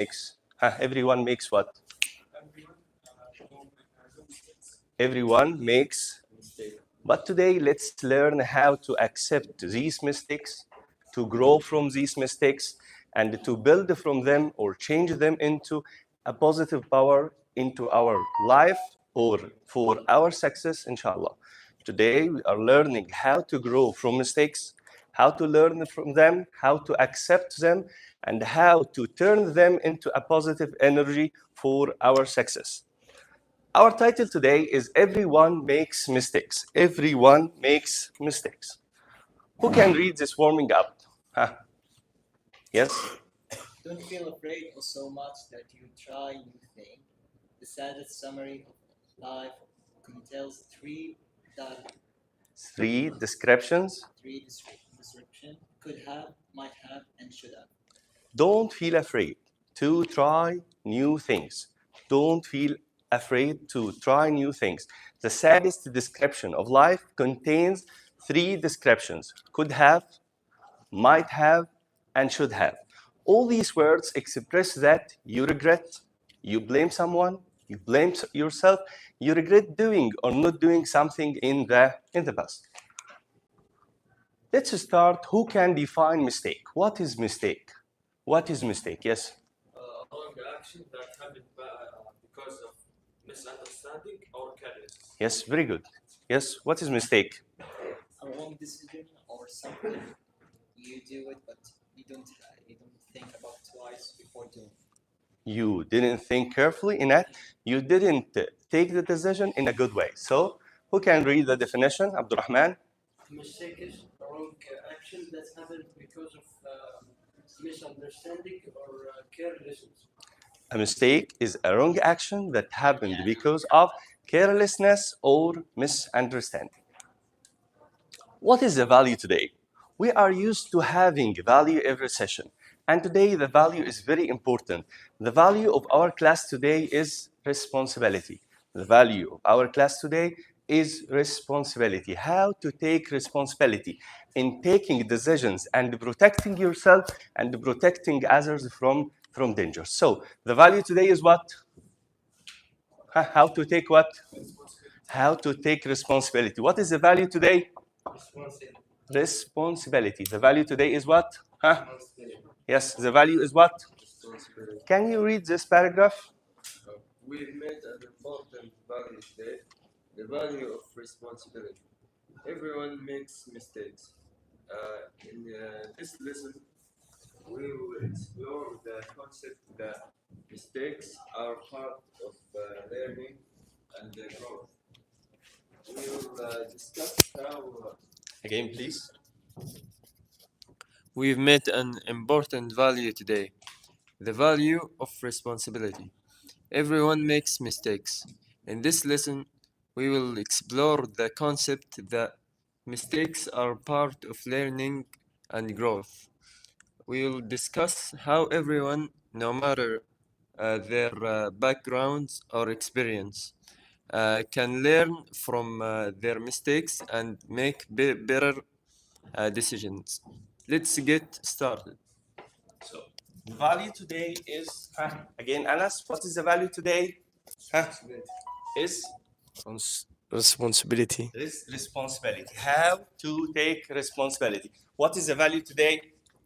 makes. Everyone makes what? Everyone makes. But today, let's learn how to accept these mistakes, to grow from these mistakes, and to build from them or change them into a positive power into our life or for our success, inshallah. Today, we are learning how to grow from mistakes, how to learn from them, how to accept them, and how to turn them into a positive energy for our success. Our title today is Everyone Makes Mistakes. Everyone makes mistakes. Who can read this warming up? Yes? Don't feel afraid of so much that you try new thing. The saddest summary of life contains three descriptions. Three description could have, might have, and should have. Don't feel afraid to try new things. Don't feel afraid to try new things. The saddest description of life contains three descriptions: could have, might have, and should have. All these words express that you regret, you blame someone, you blame yourself, you regret doing or not doing something in the past. Let's start. Who can define mistake? What is mistake? What is mistake? Yes? A wrong action that happened because of misunderstanding or carelessness. Yes, very good. Yes, what is mistake? A wrong decision or something you do it, but you don't think about twice before doing it. You didn't think carefully in it. You didn't take the decision in a good way. So, who can read the definition? Abdulrahman? Mistake is a wrong action that happened because of misunderstanding or carelessness. A mistake is a wrong action that happened because of carelessness or misunderstanding. What is the value today? We are used to having value every session. And today the value is very important. The value of our class today is responsibility. The value of our class today is responsibility. How to take responsibility in taking decisions and protecting yourself and protecting others from danger. So the value today is what? How to take what? How to take responsibility. What is the value today? Responsibility. The value today is what? Yes, the value is what? Can you read this paragraph? We've made an important value today, the value of responsibility. Everyone makes mistakes. In this lesson, we will explore the concept that mistakes are part of learning and growth. We will discuss how... Again, please. We've met an important value today, the value of responsibility. Everyone makes mistakes. In this lesson, we will explore the concept that mistakes are part of learning and growth. We will discuss how everyone, no matter their backgrounds or experience, can learn from their mistakes and make better decisions. Let's get started. So, the value today is, again, Anas, what is the value today? Is responsibility. Responsibility. How to take responsibility. What is the value today?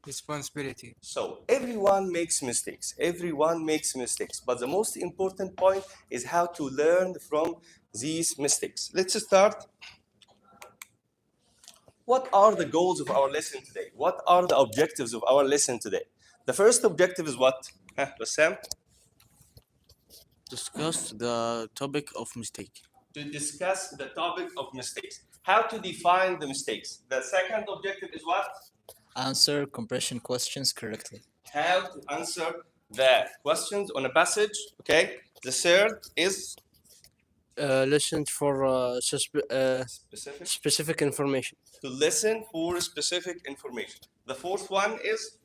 Responsibility. So everyone makes mistakes. Everyone makes mistakes. But the most important point is how to learn from these mistakes. Let's start. What are the goals of our lesson today? What are the objectives of our lesson today? The first objective is what? Bassam? Discuss the topic of mistake. To discuss the topic of mistakes. How to define the mistakes. The second objective is what? Answer comprehension questions correctly. How to answer the questions on a passage. Okay. The third is Listen for specific information. to listen for specific information. The fourth one is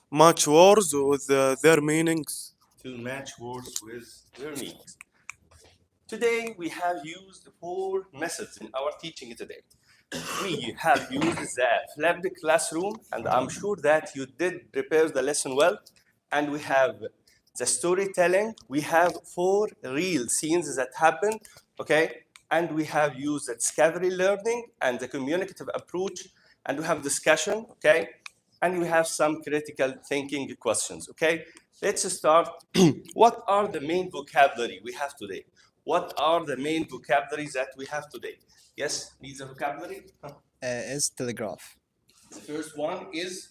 Match words with their meanings. to match words with their meanings. Today we have used 4 methods in our teaching today. We have used the flipped classroom, and I'm sure that you did prepare the lesson well. and we have the storytelling. We have 4 real scenes that happen, okay? And we have used the discovery learning and the communicative approach, and we have discussion, okay? And we have some critical thinking questions, okay? Let's start. What are the main vocabulary we have today? What are the main vocabularies that we have today? Yes, needs a vocabulary? Is telegraph. The first one is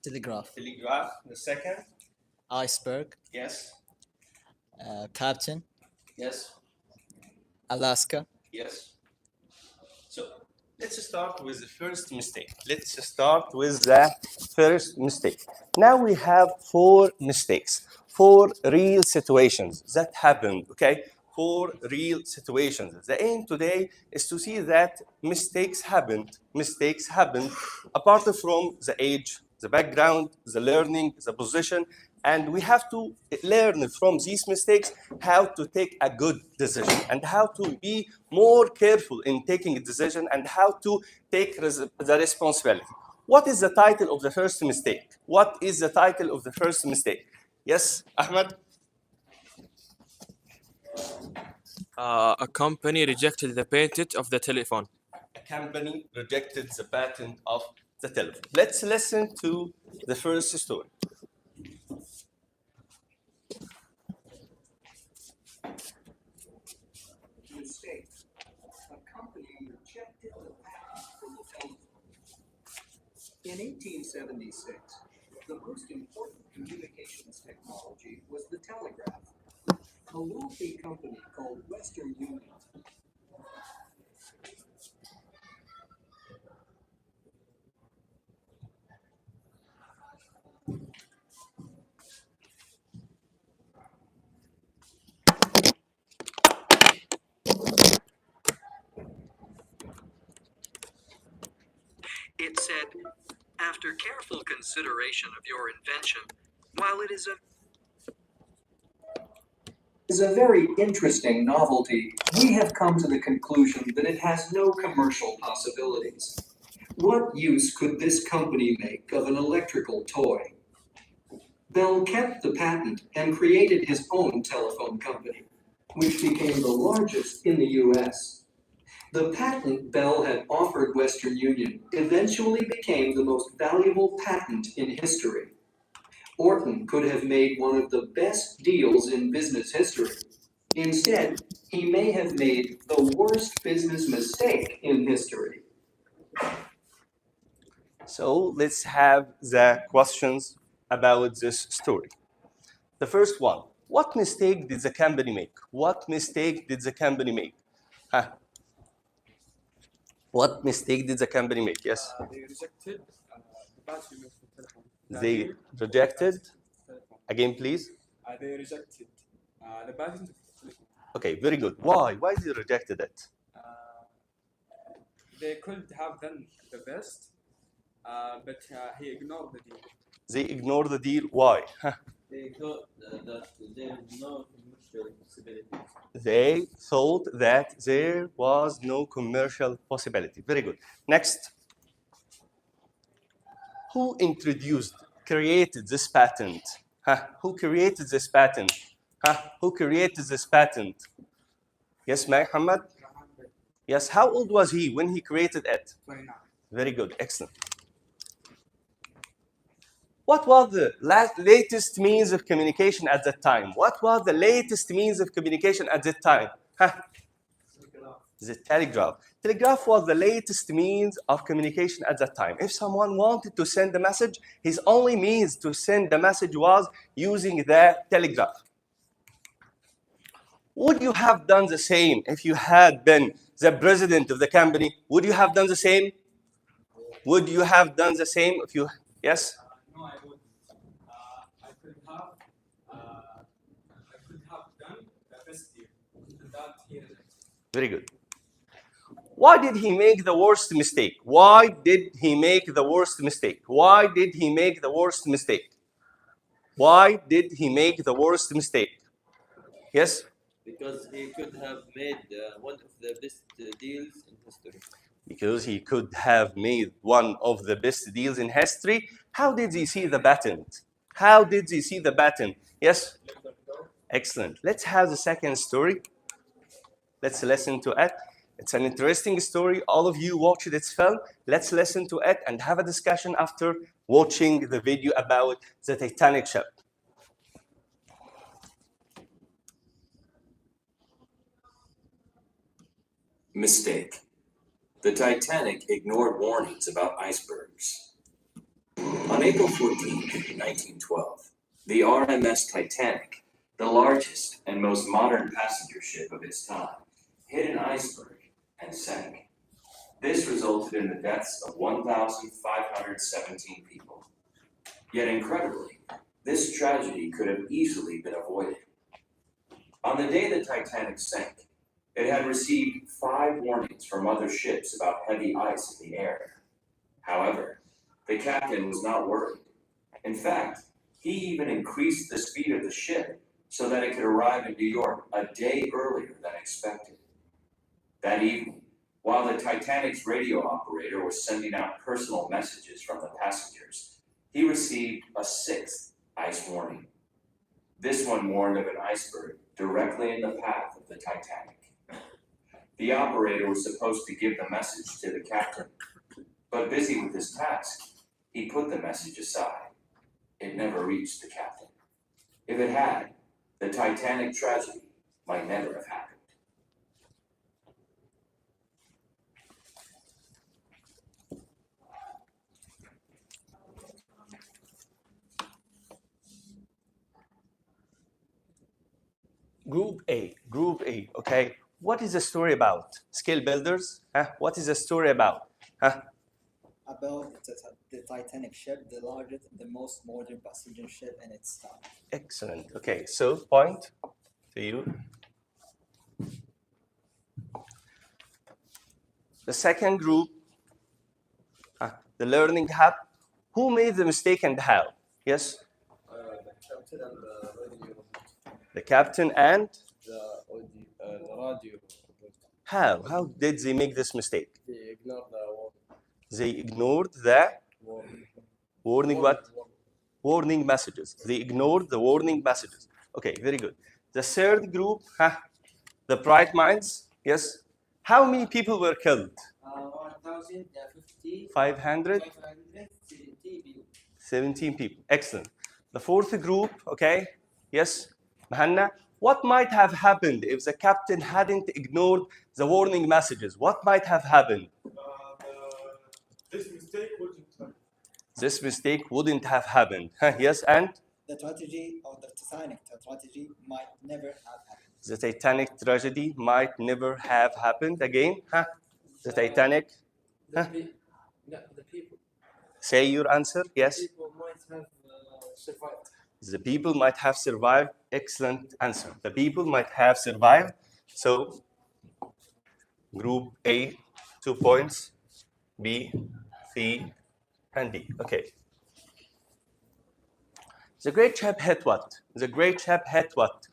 Telegraph. telegraph. The second, Iceberg. yes, Captain. yes, Alaska. yes. So let's start with the first mistake. Let's start with the first mistake. Now we have 4 mistakes, 4 real situations that happened, okay? 4 real situations. The aim today is to see that mistakes happened apart from the age, the background, the learning, the position, and we have to learn from these mistakes how to take a good decision and how to be more careful in taking a decision and how to take the responsibility. What is the title of the first mistake? What is the title of the first mistake? Yes, Ahmed? A company rejected the patent of the telephone. A company rejected the patent of the telephone. Let's listen to the first story. Mistake. A company rejected the patent for the telephone. In 1876, the most important communications technology was the telegraph. A wealthy company called Western Union It said, after careful consideration of your invention, while it is a very interesting novelty, we have come to the conclusion that it has no commercial possibilities. What use could this company make of an electrical toy? Bell kept the patent and created his own telephone company, which became the largest in the US. The patent Bell had offered Western Union eventually became the most valuable patent in history. Orton could have made one of the best deals in business history. Instead, he may have made the worst business mistake in history. So let's have the questions about this story. The first one, what mistake did the company make? What mistake did the company make? What mistake did the company make? Yes? They rejected the battery of the telephone. They rejected? Again, please. They rejected the patent of the telephone. Okay, very good. Why? Why they rejected it? They could have done the best, but he ignored the deal. They ignored the deal. Why? They thought that there is no commercial possibilities. They thought that there was no commercial possibility. Very good. Next. Who introduced, created this patent? Who created this patent? Who created this patent? Yes, Muhammad? Yes, how old was he when he created it? 29. Very good, excellent. What was the latest means of communication at that time? What was the latest means of communication at that time? The telegraph. Telegraph was the latest means of communication at that time. If someone wanted to send a message, his only means to send the message was using the telegraph. Would you have done the same if you had been the president of the company? Would you have done the same? Would you have done the same if you, yes? No, I wouldn't. I could have done the best deal, and that he rejected. Very good. Why did he make the worst mistake? Why did he make the worst mistake? Why did he make the worst mistake? Why did he make the worst mistake? Yes? Because he could have made one of the best deals in history. Because he could have made one of the best deals in history. How did he see the patent? How did they see the pattern? Yes? Excellent. Let's have the second story. Let's listen to it. It's an interesting story. All of you watched this film. Let's listen to it and have a discussion after watching the video about the Titanic ship. Mistake. The Titanic ignored warnings about icebergs. On April 14, 1912, the RMS Titanic, the largest and most modern passenger ship of its time, hit an iceberg and sank. This resulted in the deaths of 1,517 people. Yet incredibly, this tragedy could have easily been avoided. On the day the Titanic sank, it had received 5 warnings from other ships about heavy ice in the air. However, the captain was not worried. In fact, he even increased the speed of the ship so that it could arrive in New York a day earlier than expected. That evening, while the Titanic's radio operator was sending out personal messages from the passengers, he received a 6th ice warning. This one warned of an iceberg directly in the path of the Titanic. The operator was supposed to give the message to the captain, but busy with his task, he put the message aside. It never reached the captain. If it had, the Titanic tragedy might never have happened. Group A, okay. What is the story about? Scale builders? What is the story about? About the Titanic ship, the largest and the most modern passenger ship in its time. Excellent. Okay, so point to you. The second group, the learning hub. Who made the mistake and how? Yes? The captain and The captain and the radio. how? How did they make this mistake? They ignored the They ignored the warning what? warning. Warning messages. They ignored the warning messages. Okay, very good. The third group, the bright minds. Yes. How many people were killed? 1,050. 517 people. Excellent. The fourth group, okay. Yes, Mahanna. What might have happened if the captain hadn't ignored the warning messages? What might have happened? This mistake wouldn't happen. This mistake wouldn't have happened. Yes, and The tragedy of the Titanic tragedy might never have happened. the Titanic tragedy might never have happened again. The Titanic. The people. Say your answer. Yes. People might have survived. The people might have survived. Excellent answer. The people might have survived. So, group A, 2 points. B, C, and D. Okay. The great ship hit what? The great ship hit what?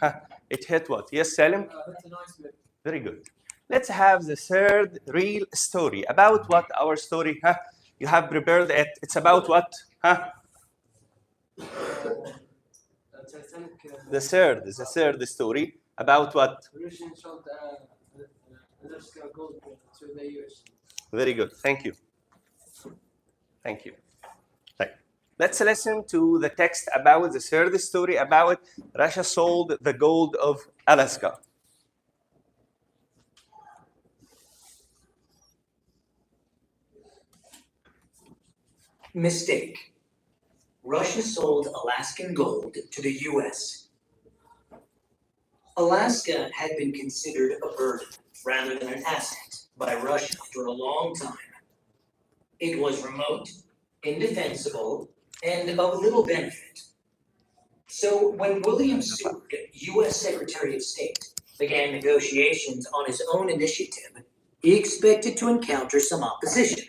It hit what? Yes, Salim? That's a nice bit. Very good. Let's have the third real story. About what our story? You have prepared it. It's about what? Titanic. The third story. About what? Russian shot Alaska gold to the US. Very good. Thank you. Thank you. Right. Let's listen to the text about the third story about Russia sold the gold of Alaska. Mistake. Russia sold Alaskan gold to the US. Alaska had been considered a burden rather than an asset by Russia for a long time. It was remote, indefensible, and of little benefit. So when William Seward, US Secretary of State, began negotiations on his own initiative, he expected to encounter some opposition.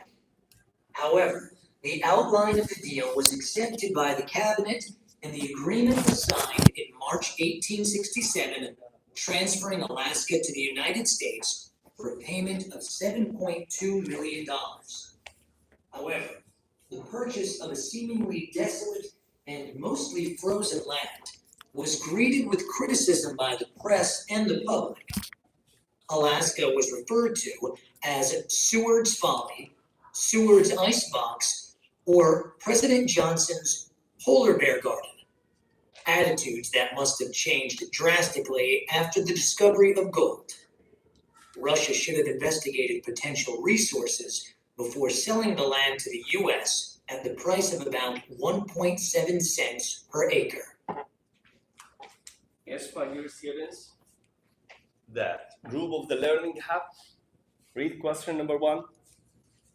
However, the outline of the deal was accepted by the cabinet, and the agreement was signed in March 1867, transferring Alaska to the United States for a payment of $7.2 million. However, the purchase of a seemingly desolate and mostly frozen land, was greeted with criticism by the press and the public. Alaska was referred to as Seward's Folly, Seward's Icebox, or President Johnson's Polar Bear Garden. Attitudes that must have changed drastically after the discovery of gold. Russia should have investigated potential resources before selling the land to the US at the price of about 1.7 cents per acre. Yes, my dear students, the group of the Learning Hub. Read question number 1.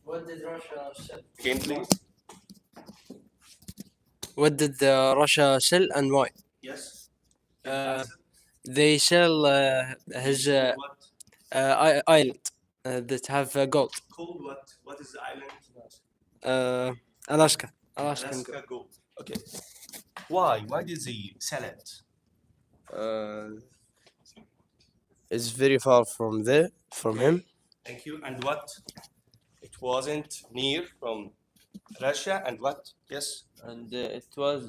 What did Russia sell? Again, please. What did Russia sell and why? Yes. They sell his What? island that have gold. Called what? What is the island? Alaska. Alaska gold. Okay. Why? Why did they sell it? It's very far from him. Thank you. And what? It wasn't near from Russia. And what? Yes. And it was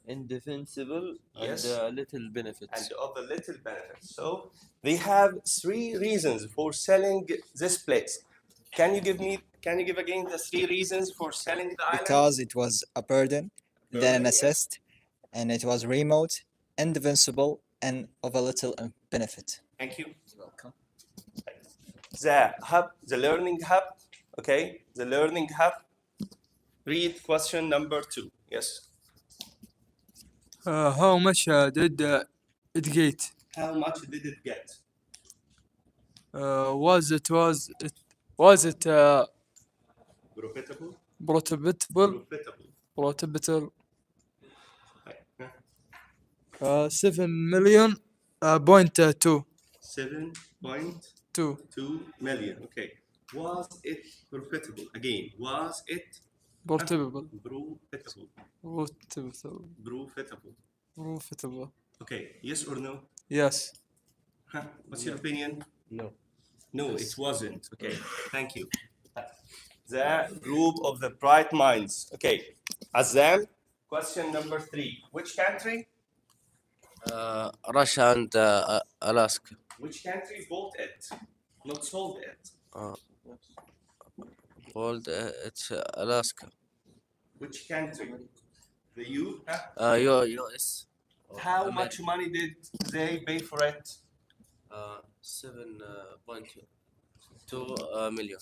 indefensible Yes. and little benefits. And of a little benefit. So they have 3 reasons for selling this place. Can you give again the 3 reasons for selling the island? Because it was a burden, then an Burden, yes. assist, and it was remote, indefensible, and of a little benefit. Thank you. Welcome. The hub, the learning hub. Okay, the learning hub. Read question number 2. Yes. How much did it get? How much did it get? Was it Profitable. profitable? Profitable. 7 million point 2. 7.2 million. Okay. Was it profitable? Again, was it Profitable. profitable? Profitable. Profitable. Profitable. Okay. Yes or no? Yes. Huh? What's your opinion? No. No, it wasn't. Okay. Thank you. The group of the bright minds. Okay. Azam, question number 3. Which country? Russia and Alaska. Which country bought it? Not sold it. Gold. It's Alaska. Which country? The U? US. How much money did they pay for it? 7.2 million.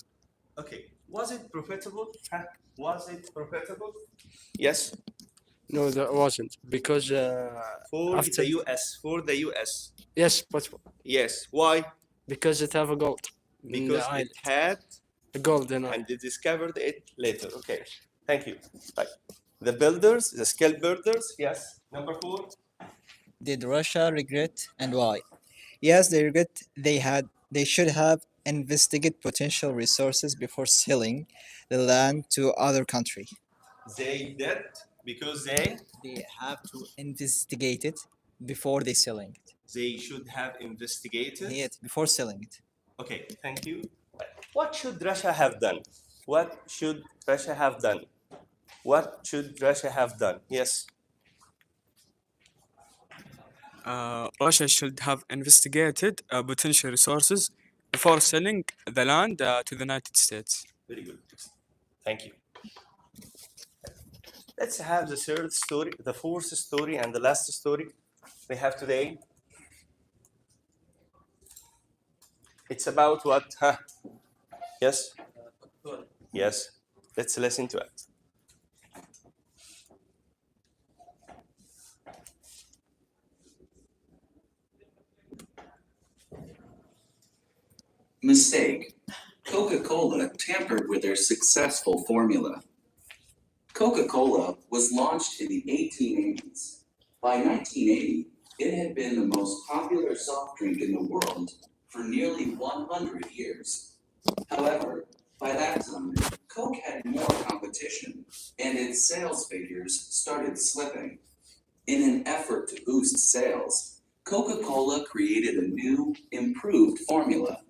Okay. Was it profitable? Huh? Was it profitable? Yes. No, that wasn't because For after the US. For the US. yes, but Yes. Why? because it have a gold. Because it had a gold in it. and they discovered it later. Okay. Thank you. Right. The builders, the skilled builders. Yes. Number 4. Did Russia regret and why? Yes, they regret they should have investigated potential resources before selling the land to other country. They did because they have to investigate it before they selling it. they should have investigated. Yet before selling it. Okay, thank you. What should Russia have done? What should Russia have done? What should Russia have done? Yes. Russia should have investigated potential resources before selling the land to the United States. Very good. Thank you. Let's have the 3rd story, the 4th story, and the last story we have today. It's about what? Huh? Yes? Yes. Let's listen to it. Mistake. Coca-Cola tampered with their successful formula. Coca-Cola was launched in the 1880s. By 1980, it had been the most popular soft drink in the world for nearly 100 years. However, by that time, Coke had more competition, and its sales figures started slipping. In an effort to boost sales, Coca-Cola created a new, improved formula.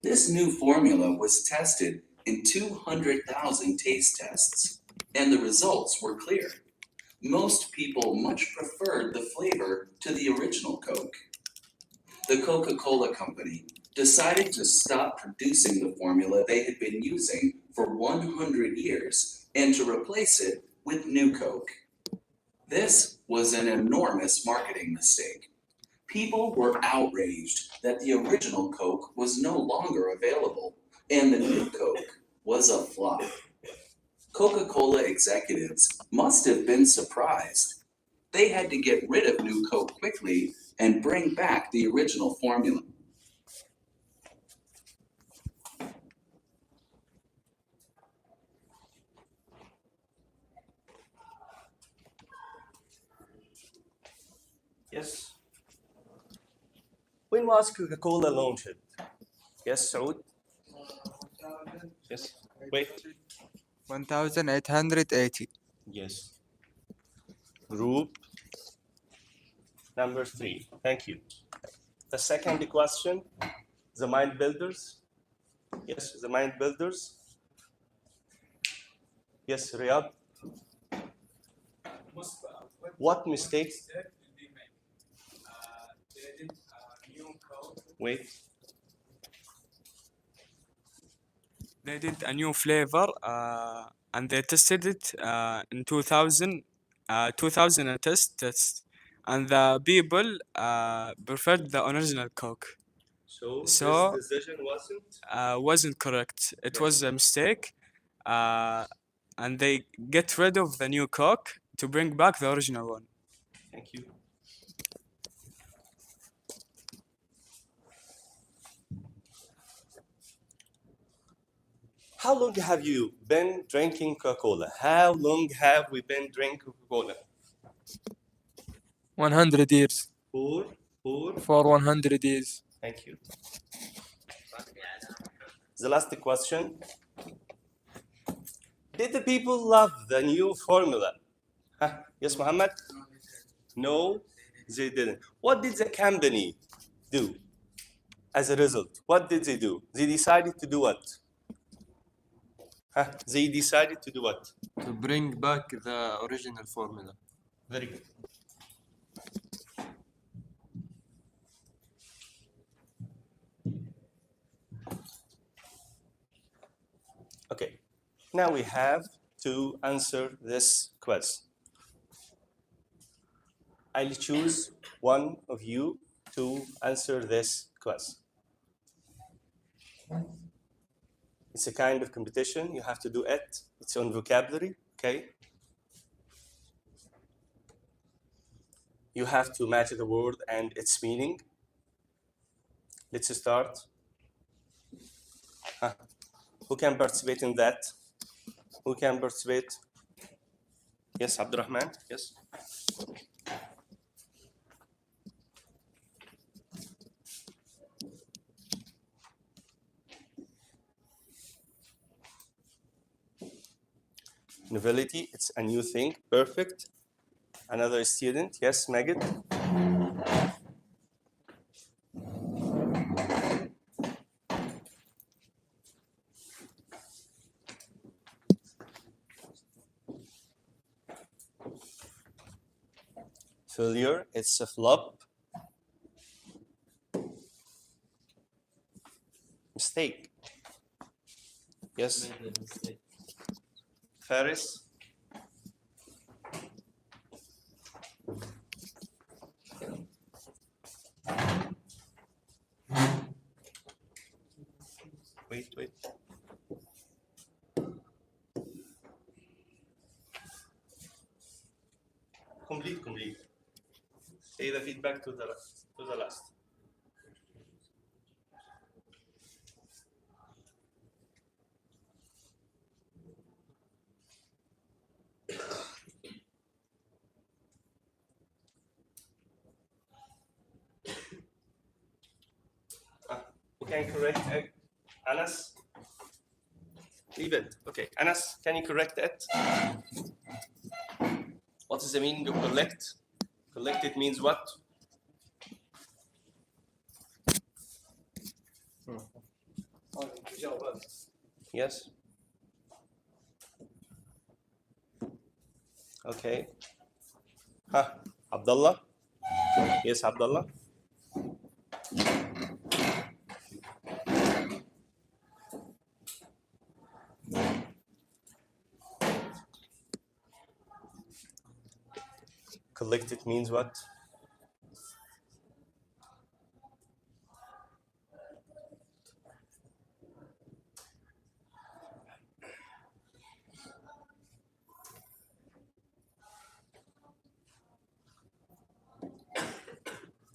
This new formula was tested in 200,000 taste tests, and the results were clear. most people much preferred the flavor to the original Coke. The Coca-Cola Company decided to stop producing the formula they had been using for 100 years and to replace it with new Coke. This was an enormous marketing mistake. People were outraged that the original Coke was no longer available and the new Coke was a flop. Coca-Cola executives must have been surprised. They had to get rid of new Coke quickly and bring back the original formula. Yes. When was Coca-Cola launched? Yes, Saud? Yes. Wait. 1880. Yes. Group number 3. Thank you. The second question, the mind builders. Yes, the mind builders. Yes, Riyadh. What mistakes? Wait. They did a new flavor and they tested it in 2000 tests, and the people preferred the original Coke. So this decision Wasn't correct. It was a mistake, and they get rid of the new Coke to bring back the original one. Thank you. How long have you been drinking Coca-Cola? How long have we been drinking Coca-Cola? 100 years. For 100 years. Thank you. The last question. Did the people love the new formula? Huh? Yes, Muhammad? No, they didn't. What did the company do as a result? What did they do? They decided to do what? Huh? They decided to do what? To bring back the original formula. Very good. Okay, now we have to answer this quiz. I'll choose one of you to answer this quiz. It's a kind of competition. You have to do it. It's on vocabulary, okay? You have to match the word and its meaning. Let's start. Who can participate in that? Who can participate? Yes, Abdulrahman, yes. Novelty, it's a new thing, perfect. Another student, yes, Magid. Failure, it's a flop. Mistake. Yes. Faris. Wait. Complete. Say the feedback to the last. Who can correct Anas? Leave it. Okay, Anas, can you correct it? What is the meaning of collect? Collect, it means what? Yes. Okay. Abdullah? Yes, Abdullah? Collected means what?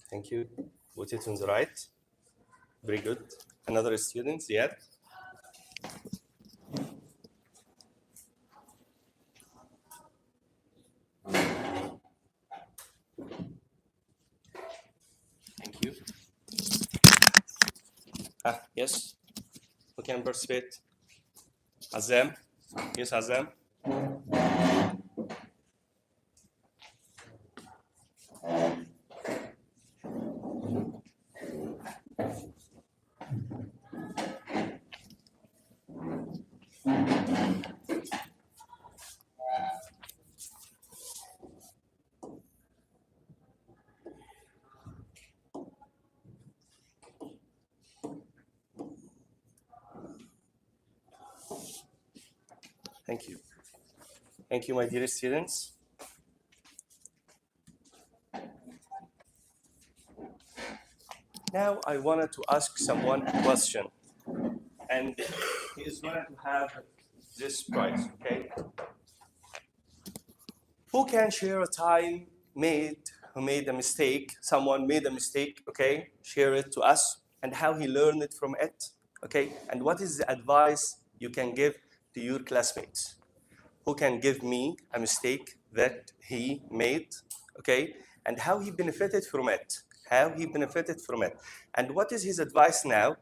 Thank you. Put it on the right. Very good. Another student, Ziad. Thank you. Yes. Who can participate? Azam. Yes, Azam. Thank you. Thank you, my dear students. Now I wanted to ask someone a question, and he is going to have this prize, okay? Who can share a time who made a mistake, someone made a mistake, okay? Share it to us, and how he learned it from it, okay? And what is the advice you can give to your classmates? Who can give me a mistake that he made, okay? And how he benefited from it, how he benefited from it. And what is his advice now?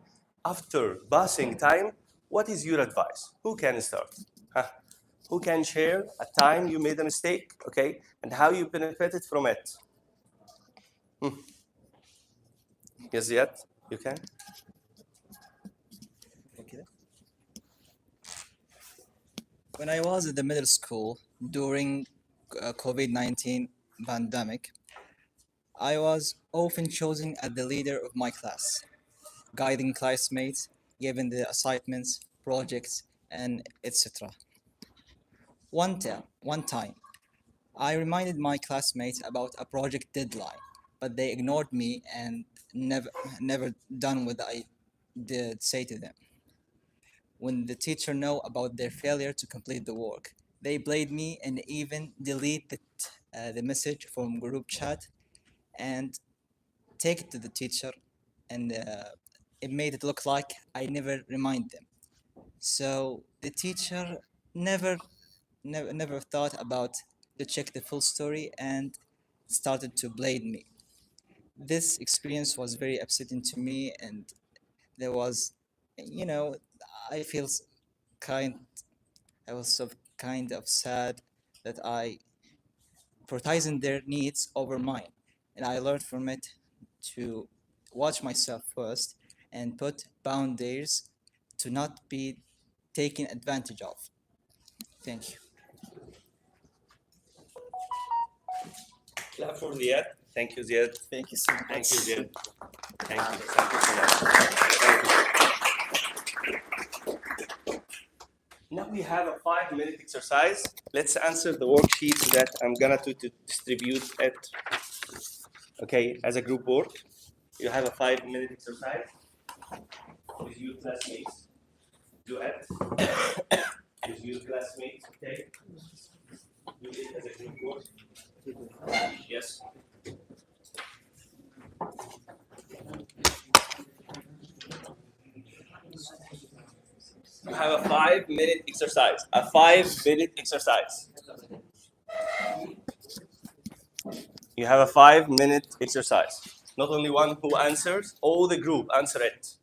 After passing time, what is your advice? Who can start? Who can share a time you made a mistake, okay? And how you benefited from it? Yes, yet you can? Okay. When I was at the middle school during COVID-19 pandemic, I was often chosen as the leader of my class, guiding classmates, giving the assignments, projects, and etc. One time, I reminded my classmates about a project deadline, but they ignored me and never done what I did say to them. When the teacher know about their failure to complete the work, they blamed me and even deleted the message from group chat and take it to the teacher, and it made it look like I never remind them. So the teacher never thought about to check the full story and started to blame me. This experience was very upsetting to me, and there was, you know, I feel kind. I was so kind of sad that I prioritizing their needs over mine, and I learned from it to watch myself first and put boundaries to not be taken advantage of. Thank you. Clap for Ziad. Thank you, Ziad. Thank you so much. Thank you, Ziad. Thank you. Thank you so much. Thank you. Now we have a 5-minute exercise. Let's answer the worksheet that I'm gonna to distribute it. Okay, as a group work. You have a 5-minute exercise with your classmates. Do it with your classmates. Okay. Do it as a group work. Yes. You have a 5-minute exercise. A 5-minute exercise. You have a 5-minute exercise. Not only one who answers, all the group answer it.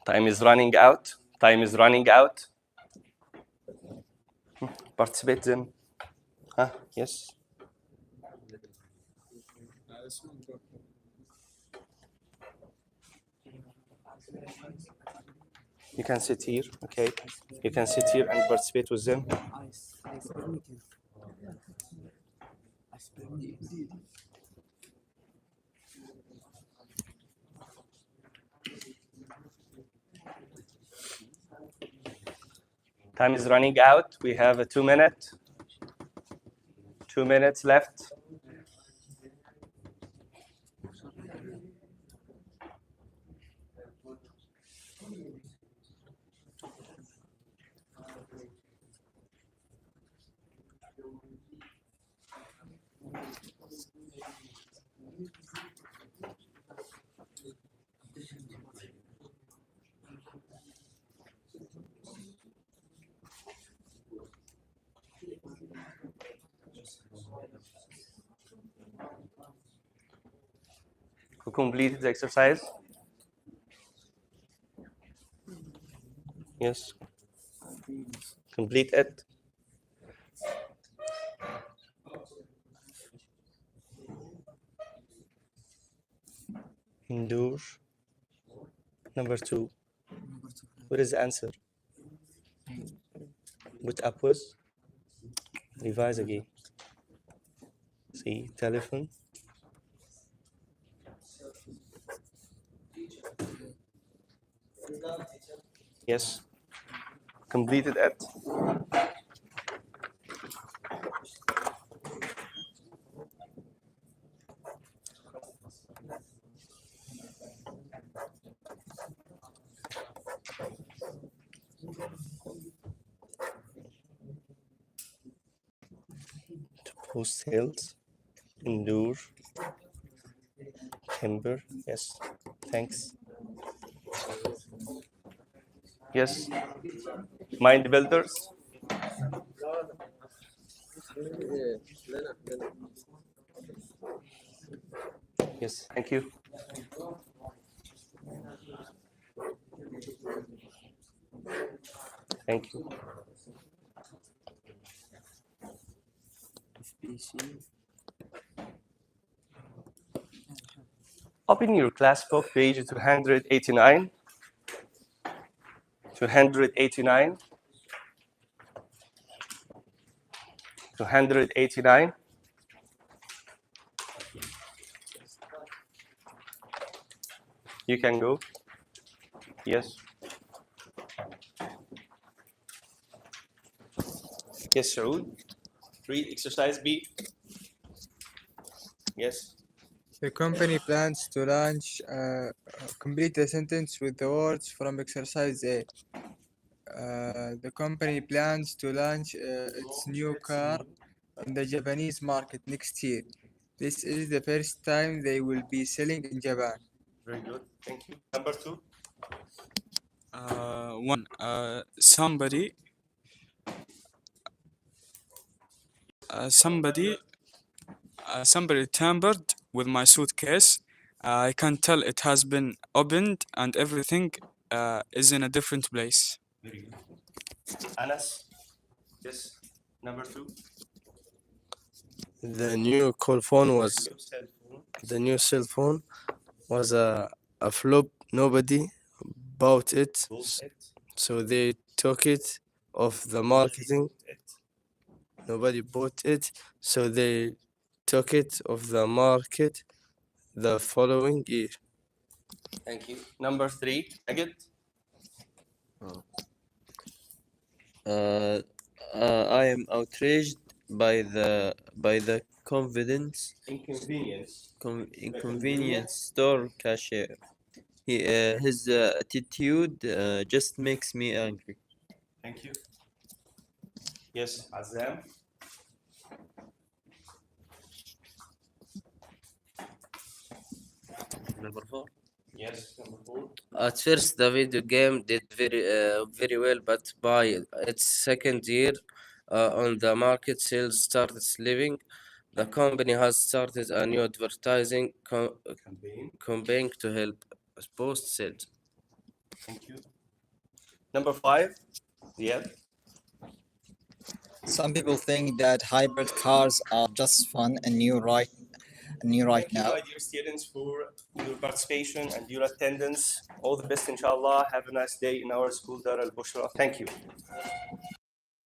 Time is running out. Time is running out. Participate them. Huh? Yes. You can sit here, okay? You can sit here and participate with them. Time is running out. We have a 2 minute. 2 minutes left. Who completed the exercise? Yes. Complete it. Endure. Number 2. What is the answer? Put upwards. Revise again. See, telephone. Yes. Completed it. To post sales. Endure. Timber. Yes. Thanks. Yes. Mind builders. Yes. Thank you. Thank you. Open your class book, page 289. 289. 289. You can go. Yes. Yes, Saud. Read exercise B. Yes. The company plans to launch. Complete the sentence with the words from exercise A. The company plans to launch its new car on the Japanese market next year. This is the first time they will be selling in Japan. Very good. Thank you. Number 2. Somebody tampered with my suitcase. I can tell it has been opened and everything is in a different place. Very good. Anas. Yes. Number 2. The new cell phone was a flop. Nobody bought it, so they took it off the marketing. Nobody bought it, so they took it off the market the following year. Thank you. Number 3. Agit. I am outraged by the inconvenience store cashier. His attitude just makes me angry. Thank you. Yes, Azam. Number 4. Yes, number 4. At first, the video game did very well, but by its second year on the market, sales started slipping. The company has started a new advertising campaign to help boost sales. Thank you. Number 5, yeah. Some people think that hybrid cars are just fun and new right Thank you, now. my dear students, for your participation and your attendance. All the best, inshallah. Have a nice day in our school, Dar al Bushra. Thank you.